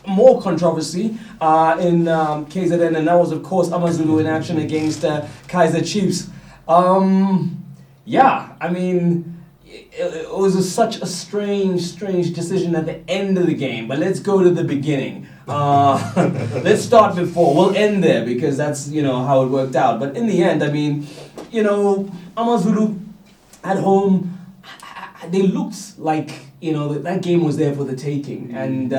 more controversy in KZN, and that was, of course, AmaZulu in action against Kaizer Chiefs. Yeah, I mean, it was such a strange decision at the end of the game. But let's go to the beginning. Let's start before. We'll end there because that's how it worked out. But in the end, I mean, AmaZulu at home, they looked like that game was there for the taking. And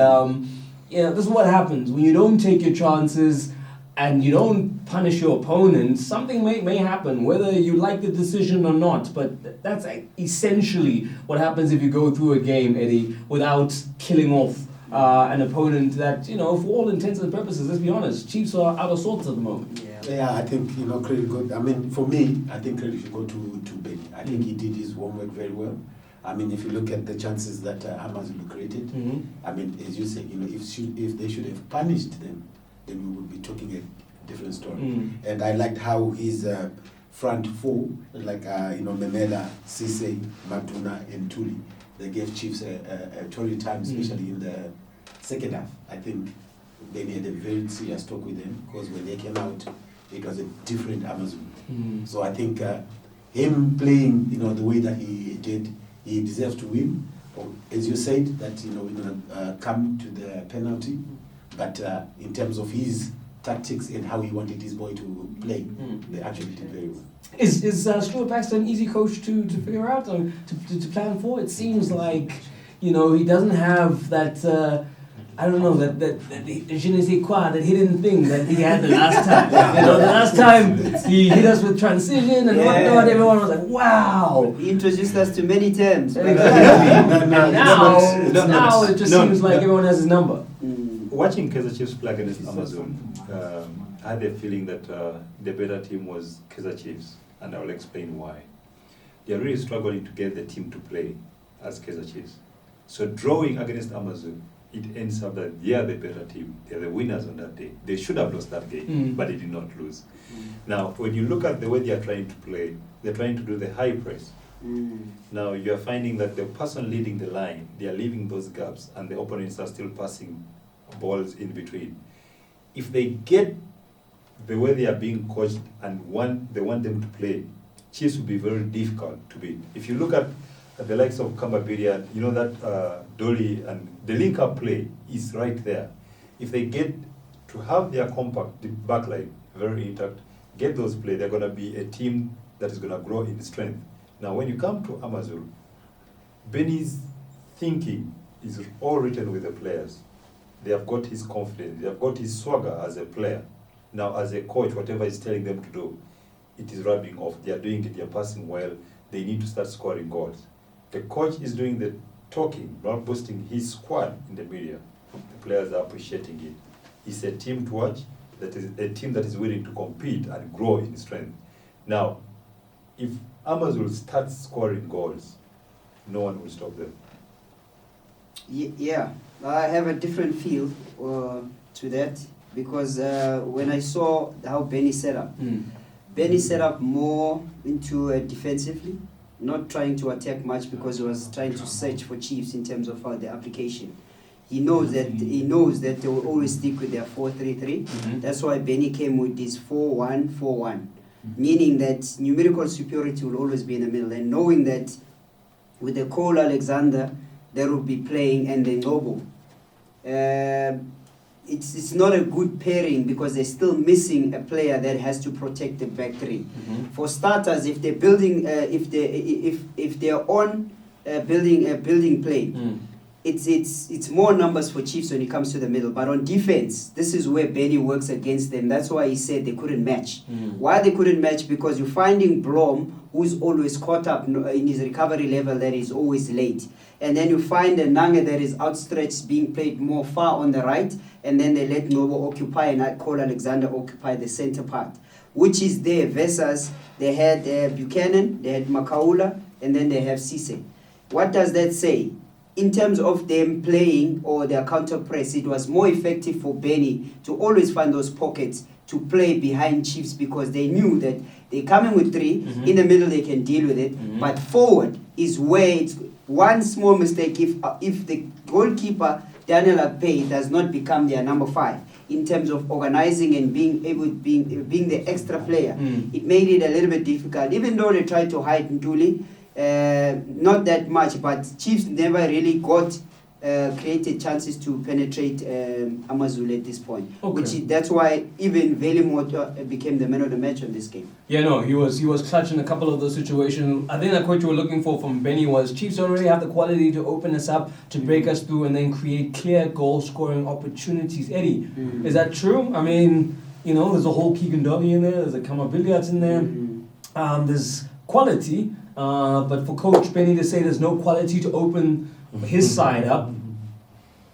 this is what happens when you don't take your chances and you don't punish your opponent. Something may happen, whether you like the decision or not. But that's essentially what happens if you go through a game, Eddie, without killing off an opponent that, for all intents and purposes, let's be honest, Chiefs are out of sorts at the moment. Yeah, I think, credit go. I mean, for me, I think credit should go to Benny. I think he did his homework very well. I mean, if you look at the chances that AmaZulu created, I mean, as you say, if they should have punished them, then we would be talking a different story. And I liked how his front four, like Memela, Cisse, Maduna, and Tuli, they gave Chiefs a torrid time, especially in the second half. I think Benny had a very serious talk with them because when they came out, it was a different AmaZulu. So I think him playing, the way that he did, he deserves to win. Or, as you said, that we're gonna come to the penalty, but in terms of his tactics and how he wanted his boy to play, they actually did very well. Is Stuart Baxter an easy coach to figure out or to plan for? It seems like he doesn't have that. I don't know, that je ne sais quoi, that hidden thing that he had the last time. The last time he hit us with transition and whatnot, everyone was like, wow. He introduced us to many terms. Now it just seems like everyone has his number. Watching Kaizer Chiefs play against AmaZulu, I had a feeling that the better team was Kaizer Chiefs, and I'll explain why. They are really struggling to get the team to play as Kaizer Chiefs. So drawing against AmaZulu, it ends up that they are the better team. They are the winners on that day. They should have lost that game, but they did not lose. Now, when you look at the way they are trying to play, they're trying to do the high press. Now, you are finding that the person leading the line, they are leaving those gaps, and the opponents are still passing balls in between. If they get the way they are being coached and they want them to play, Chiefs will be very difficult to beat. If you look at the likes of Kambabiria, that Dolly and the link-up play is right there. If they get to have their compact backline very intact, get those play, they're going to be a team that is going to grow in strength. Now, when you come to AmaZulu, Benny's thinking is all written with the players. They have got his confidence. They have got his swagger as a player. Now, as a coach, whatever he's telling them to do, it is rubbing off. They are doing it. They are passing well. They need to start scoring goals. The coach is doing the talking, not boosting his squad in the media. The players are appreciating it. It's a team to watch. That is a team that is willing to compete and grow in strength. Now, if AmaZulu starts scoring goals, no one will stop them. Yeah, I have a different feel to that because when I saw how Benny set up, Benny set up more into defensively, not trying to attack much because he was trying to search for Chiefs in terms of the application. He knows that they will always stick with their 4-3-3. That's why Benny came with this 4-1-4-1, meaning that numerical superiority will always be in the middle, and knowing that with the Cole Alexander that will be playing and the Nobo. It's not a good pairing because they're still missing a player that has to protect the back three. For starters, if they're building, if they're on building play, it's more numbers for Chiefs when it comes to the middle. But on defense, this is where Benny works against them. That's why he said they couldn't match. Why they couldn't match? Because you're finding Blom, who's always caught up in his recovery level, that is always late. And then you find a Nange that is outstretched, being played more far on the right, and then they let Nobo occupy and Cole Alexander occupy the center part, which is there versus they had Buchanan, they had Makaula, and then they have Cisse. What does that say? In terms of them playing or their counter press, it was more effective for Benny to always find those pockets to play behind Chiefs because they knew that they come in with three, in the middle they can deal with it, but forward is where it's one small mistake. If the goalkeeper Daniel Akpeyi does not become their number 5 in terms of organizing and being the extra player. It made it a little bit difficult, even though they tried to hide Ntuli, not that much, but Chiefs never really got created chances to penetrate AmaZulu at this point. That's why even Velimoto became the man of the match in this game. Yeah, no, he was clutch in a couple of those situations. I think that what you were looking for from Benny was Chiefs already have the quality to open us up, to break us through, and then create clear goal-scoring opportunities. Eddie, is that true? I mean, there's a whole Keegan Dolly in there, there's a Kama Billiards in there. There's quality, but for Coach Benny to say there's no quality to open his side up,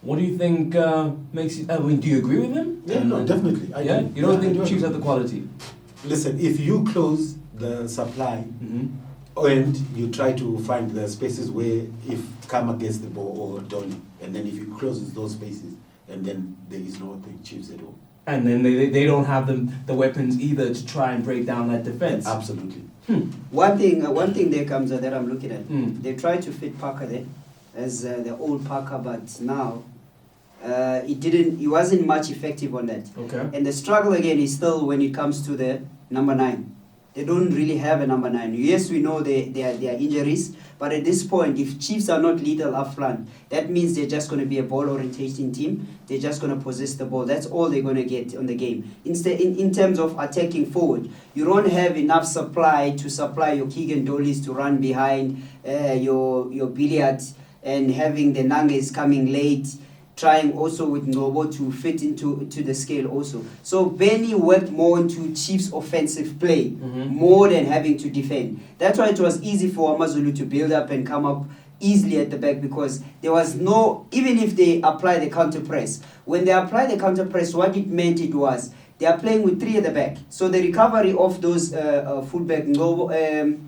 what do you think makes it? I mean, do you agree with him? Yeah, no, definitely. You don't think the Chiefs have the quality? Listen, if you close the supply and you try to find the spaces where if Kama gets the ball or Donny, and then if you close those spaces, and then there is no the Chiefs at all. And then they don't have the weapons either to try and break down that defense. Absolutely. One thing there comes that I'm looking at. They tried to fit Parker there as the old Parker, but now it wasn't much effective on that. Okay. And the struggle again is still when it comes to the number 9. They don't really have a number 9. Yes, we know there are injuries, but at this point, if Chiefs are not lethal up front, that means they're just going to be a ball orientation team. They're just going to possess the ball. That's all they're going to get on the game. Instead, in terms of attacking forward, you don't have enough supply to supply your Keegan Dollies to run behind your Billiards, and having the Nanges coming late, trying also with Ngobo to fit into the scale also. So Benny worked more into Chiefs' offensive play, more than having to defend. That's why it was easy for AmaZulu to build up and come up easily at the back, because there was no, even if they apply the counter press, when they apply the counter press, what it meant it was, they are playing with 3 at the back. So the recovery of those fullback, Ngobo,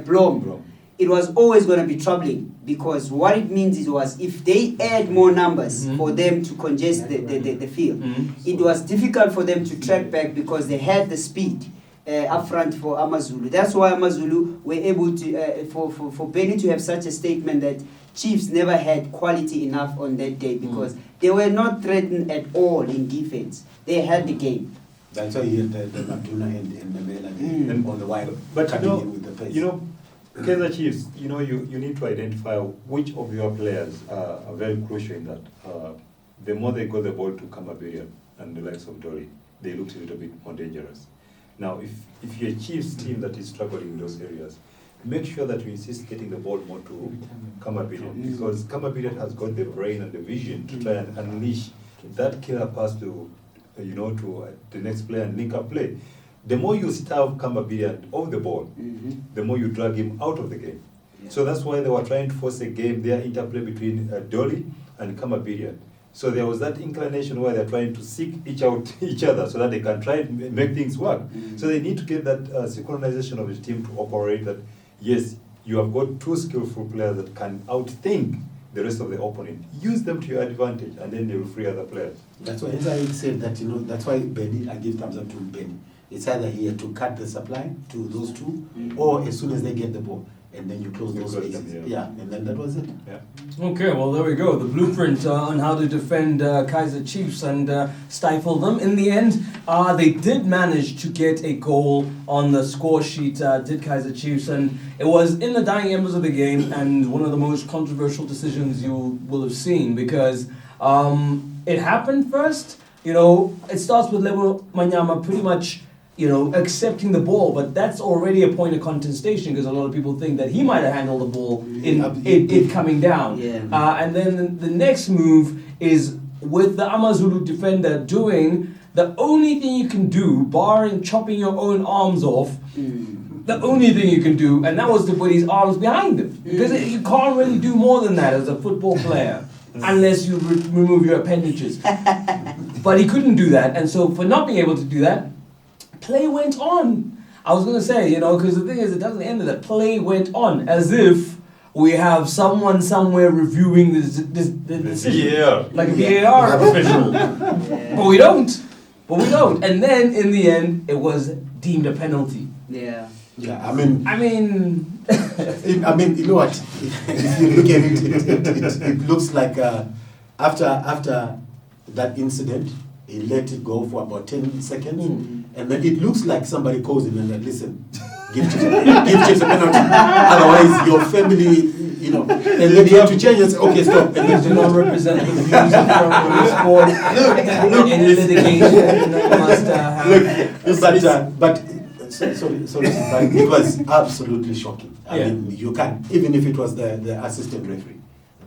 Blom, it was always going to be troubling, because what it means was if they add more numbers for them to congest the field, it was difficult for them to track back because they had the speed up front for AmaZulu. That's why AmaZulu were able to, for Benny to have such a statement that Chiefs never had quality enough on that day, because they were not threatened at all in defense. They had the game. That's why you had the Matuna and the Mela and on the wide, but cutting in with the pace. Kaizer Chiefs, you need to identify which of your players are very crucial in that. The more they got the ball to Kamabirian and the likes of Dolly, they looked a little bit more dangerous. Now, if you're a Chiefs team that is struggling in those areas, make sure that you insist getting the ball more to Kamabirian, because Kamabirian has got the brain and the vision to try and unleash that killer pass to the next player and link up play. The more you starve Kamabirian off the ball, the more you drag him out of the game. Yeah. So that's why they were trying to force a game, their interplay between Dolly and Kamabirian. So there was that inclination where they're trying to seek each other so that they can try and make things work. So they need to get that synchronization of the team to operate that, yes, you have got 2 skillful players that can outthink the rest of the opponent. Use them to your advantage, and then they will free other players. That's why, as I said, that that's why Benny, I give thumbs up to Benny. It's either he had to cut the supply to those 2, or as soon as they get the ball, and then you close those spaces. Yeah, and then that was it. Yeah. Okay, well, there we go. The blueprint on how to defend Kaizer Chiefs and stifle them. In the end, they did manage to get a goal on the score sheet, did Kaizer Chiefs, and it was in the dying embers of the game, and one of the most controversial decisions you will have seen, because it happened first. It starts with Lebo Manyama pretty much accepting the ball, but that's already a point of contestation, because a lot of people think that he might have handled the ball in it coming down. Yeah. And then the next move is with the AmaZulu defender doing the only thing you can do, barring chopping your own arms off, the only thing you can do, and that was to put his arms behind him. Because you can't really do more than that as a football player, unless you remove your appendages. But he couldn't do that, and so for not being able to do that, play went on. I was going to say, because the thing is, it doesn't end that. Play went on, as if we have someone somewhere reviewing the decision. VAR. Like a VAR official. But we don't. And then, in the end, it was deemed a penalty. Yeah. Yeah, I mean, I mean, you know what? If you look at it, it looks like after that incident, he let it go for about 10 seconds, and then it looks like somebody calls him and like, listen, give Chiefs a penalty, otherwise your family, you know, and then he had to change and say, okay, stop. And You do not represent the views of the sport in litigation. Must have. But sorry, but it was absolutely shocking. I mean, you can't, even if it was the assistant referee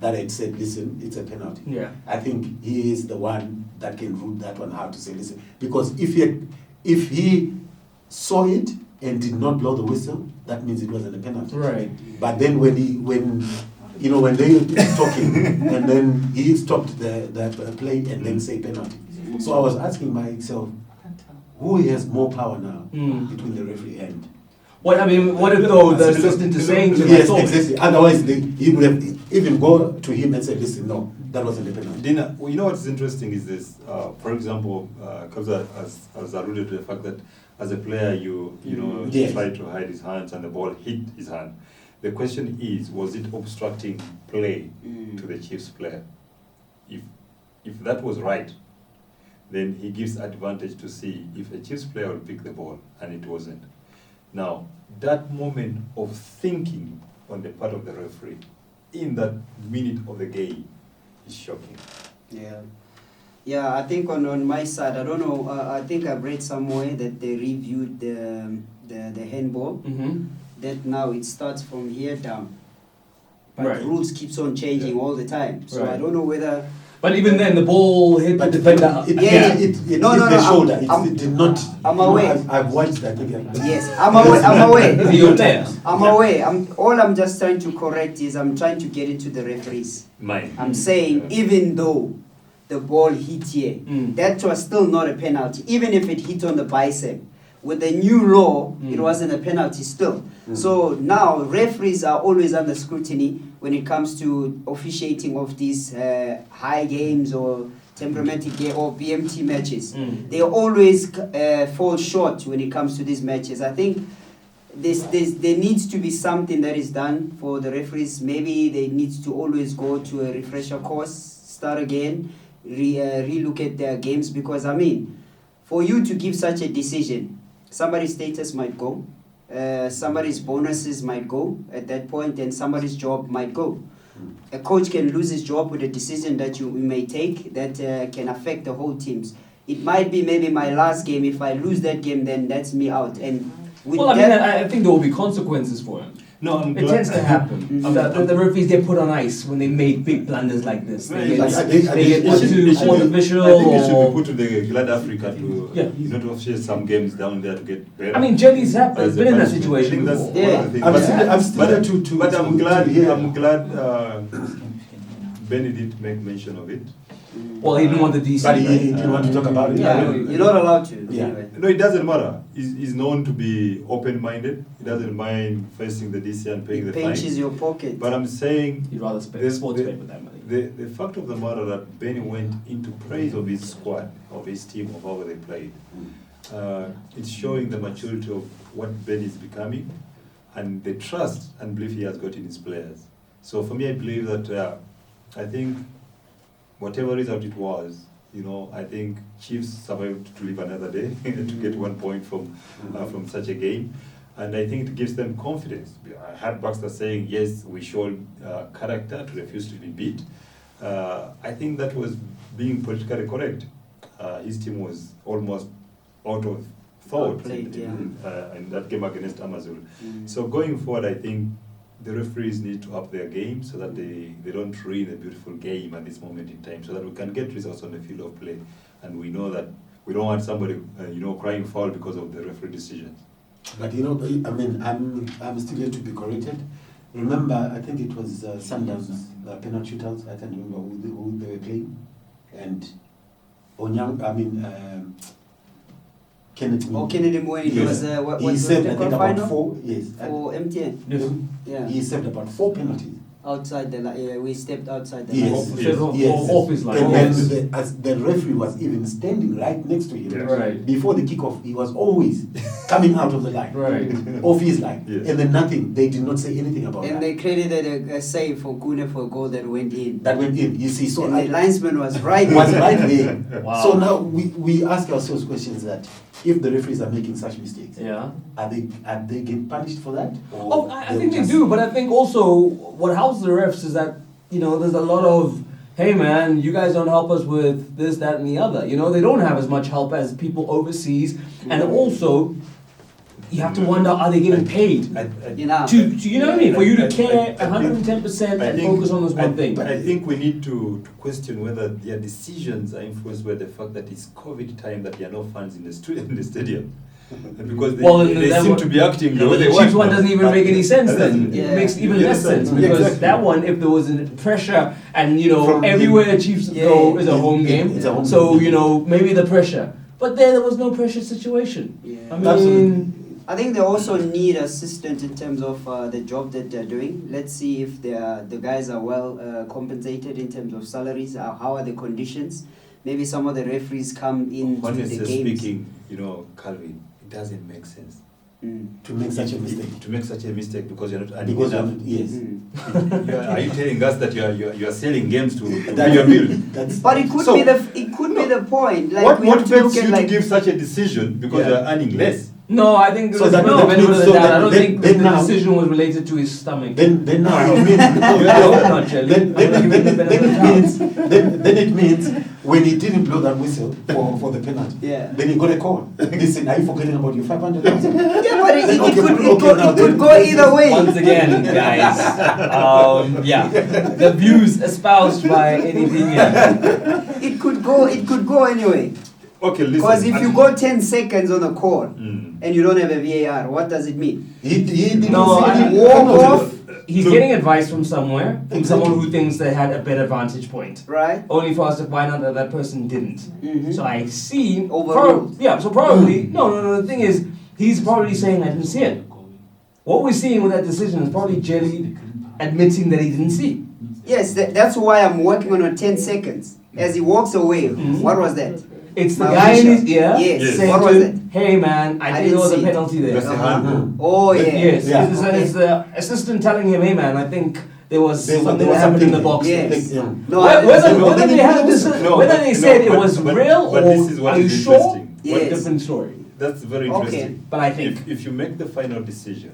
that had said, listen, it's a penalty. Yeah. I think he is the one that can rule that one out to say, listen, because if he saw it and did not blow the whistle, that means it wasn't a penalty. Right. But then when they were talking and then he stopped the play and then say penalty. So I was asking myself, who has more power now between the referee and? What I mean, what if though the assistant is saying to yes, exactly. Otherwise, he would have even go to him and say, "Listen, no, that wasn't a penalty." Dina, well, you know what's interesting is this. For example, Kaizer has alluded to the fact that as a player, you try to hide his hands and the ball hit his hand. The question is, was it obstructing play to the Chiefs player? If that was right, then he gives advantage to see if a Chiefs player will pick the ball, and it wasn't. Now, that moment of thinking on the part of the referee in that minute of the game is shocking. Yeah, I think on my side, I don't know, I think I've read somewhere that they reviewed the handball, that now it starts from here down. But the rules keeps on changing all the time. So I don't know whether... But even then, the ball hit the defender. It hit the shoulder. It did not. I'm aware. I've watched that again. Yes, I'm aware. You're there. I'm aware. All I'm just trying to correct is I'm trying to get into the referees. I'm saying even though the ball hit here, that was still not a penalty. Even if it hit on the bicep. With the new law, it wasn't a penalty still. So now referees are always under scrutiny when it comes to officiating of these high games or temperamental game or BMT matches. They always fall short when it comes to these matches. I think there needs to be something that is done for the referees. Maybe they need to always go to a refresher course, start again, re-look at their games, because I mean, for you to give such a decision, somebody's status might go, somebody's bonuses might go at that point, and somebody's job might go. A coach can lose his job with a decision that you may take that can affect the whole teams. It might be maybe my last game. If I lose that game, then that's me out. And with I think there will be consequences for him. No, it tends to happen. The referees get put on ice when they make big blunders like this. They get put to court official. I think it should be put to the Glad Africa to officiate some games down there to get better. I mean, Jelly's been in that situation before. But I'm glad Benny did make mention of it. Well, he didn't want the DC. But he didn't want to talk about it. You're not allowed to. Yeah. No, it doesn't matter. He's known to be open-minded. He doesn't mind facing the DC and paying the fine. Pinches your pocket. But I'm saying... He'd rather spend sports pay with that money. The fact of the matter that Benny went into praise of his squad, of his team, of how they played, it's showing the maturity of what Benny is becoming and the trust and belief he has got in his players. So for me, I believe that I think whatever result it was, I think Chiefs survived to live another day to get 1 point from such a game, and I think it gives them confidence. I heard Baxter saying, "Yes, we showed character to refuse to be beat." I think that was being politically correct. His team was almost out of thought in that game against AmaZulu. So going forward, I think the referees need to up their game so that they don't ruin a beautiful game at this moment in time, so that we can get results on the field of play. And we know that we don't want somebody, crying foul because of the referee decisions. But I mean, I'm still here to be corrected. Remember, I think it was Sundowns penalty shootouts. I can't remember who they were playing, and Kennedy. Kennedy Mwene was he saved I think about final? 4. Yes. For MTN. Yes. Yeah. He saved about 4 penalties outside the line. We stepped outside the Yes. line. Yes. Off his line. And Yes. then as the referee was even standing right next to him. Yeah. Right. Before the kickoff, he was always coming out of the line. Right. Off his line. Yes. And then nothing, they did not say anything about And that. they credited a save for Gune for a goal that went in. That went in. You see, so And the linesman was right. was right there. Wow. So now we ask ourselves questions that if the referees are making such mistakes, Yeah. are they get punished for that? Oh, I think they do, but I think also what helps the refs is that, you know, there's a lot of, hey man, you guys don't help us with this, that, and the other. You know, they don't have as much help as people overseas, and also you have to wonder, are they getting paid? You know. To you know what I mean? For you to I- care I- 110% I and think- focus on this one thing. I think we need to question whether their decisions are influenced by the fact that it's COVID time, that there are no fans in the stadium. And because they, Well, then they that seem one- to be acting the way The they Chiefs want. one doesn't even make any sense then. Yeah. It makes even You less understand? sense because Exactly. that one, if there was a pressure and, you know, From everywhere Chiefs Yeah. go is a home Yeah, game. it's a home So, game. you know, maybe the pressure. But there was no pressure situation. Yeah. I mean, Absolutely. I think they also need assistance in terms of the job that they're doing. Let's see if the guys are well compensated in terms of salaries. How are the conditions? Maybe some of the referees come in to Honestly the games. speaking, you know, Calvin, it doesn't make sense Mm. To make such a mistake. to make such a mistake because you're not earning Because enough. yes. Mm. Are you telling us that you are selling games to pay That- your bill? That's But it could So- be the point. Like What we have to motivates look you at to like give such a decision because Yeah. you're earning less? no, I think So that- no, that benefit means- of so the doubt. that- I don't then- think then the now- decision was related to his stomach. then now it means I hope not, Jelly. then I'm gonna give him the benefit of the doubt. then it means when he didn't blow that whistle for the penalty, Yeah. then he got a call. Listen, are you forgetting about your 500,000? yeah, but it Okay, could now it then- could go either way. Once again, guys, yeah, the views espoused by Eddie Dinya. It could go anyway. Okay, listen. Because if you go 10 seconds on a call Mm. and you don't have a VAR, what does it mean? He didn't No, see I- any Walk penalty. off, He's Look. getting advice from somewhere, from Exactly. someone who thinks they had a better vantage point. right? Only for us to find out that that person didn't. Mhm. So I see. Overruled. Yeah. So probably no. The thing is, he's probably saying I didn't see it. What we're seeing with that decision is probably Jelly admitting that he didn't see. Yes, that's why I'm working on 10 seconds. As he walks away, what was that? It's the My guy in official. his ear Yes. saying What to was him, "Hey man, I think there didn't was a see it." penalty there." That's a handball. Oh yeah. Yes, Yeah. it's the assistant telling him, "Hey man, I think there was There was- something there was that happened in the something. box." Yes. Yeah. No, Whether they had this, No, whether but- they no, said it but- was but- real but or this is what are you is sure? interesting. Yes. Different story. That's very Okay. interesting. But I think If you make the final decision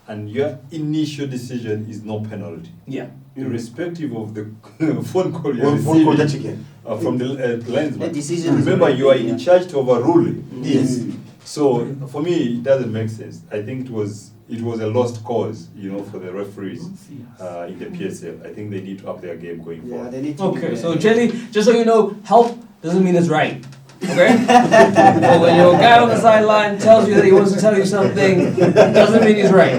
and your initial decision is no penalty, yeah. irrespective of the phone call you're Or phone call that receiving you get. from the linesman, The decision is remember already you are made, in yeah. charge to overrule it. Yes. So for me, it doesn't make sense. I think it was a lost cause, you know, for the referees in the PSL. I think they need to up their game going Yeah, forward. they need to Okay, do so that. Jelly, just so you know, help doesn't mean it's right. Okay? So when your guy on the sideline tells you that he wants to tell you something, doesn't mean he's right.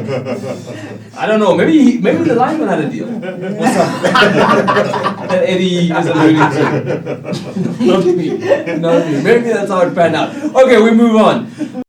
I don't know. Maybe the lineman had a deal. What's up? That Eddie is alluding to. Not me. Not me. Maybe that's how it panned out. Okay, we move on.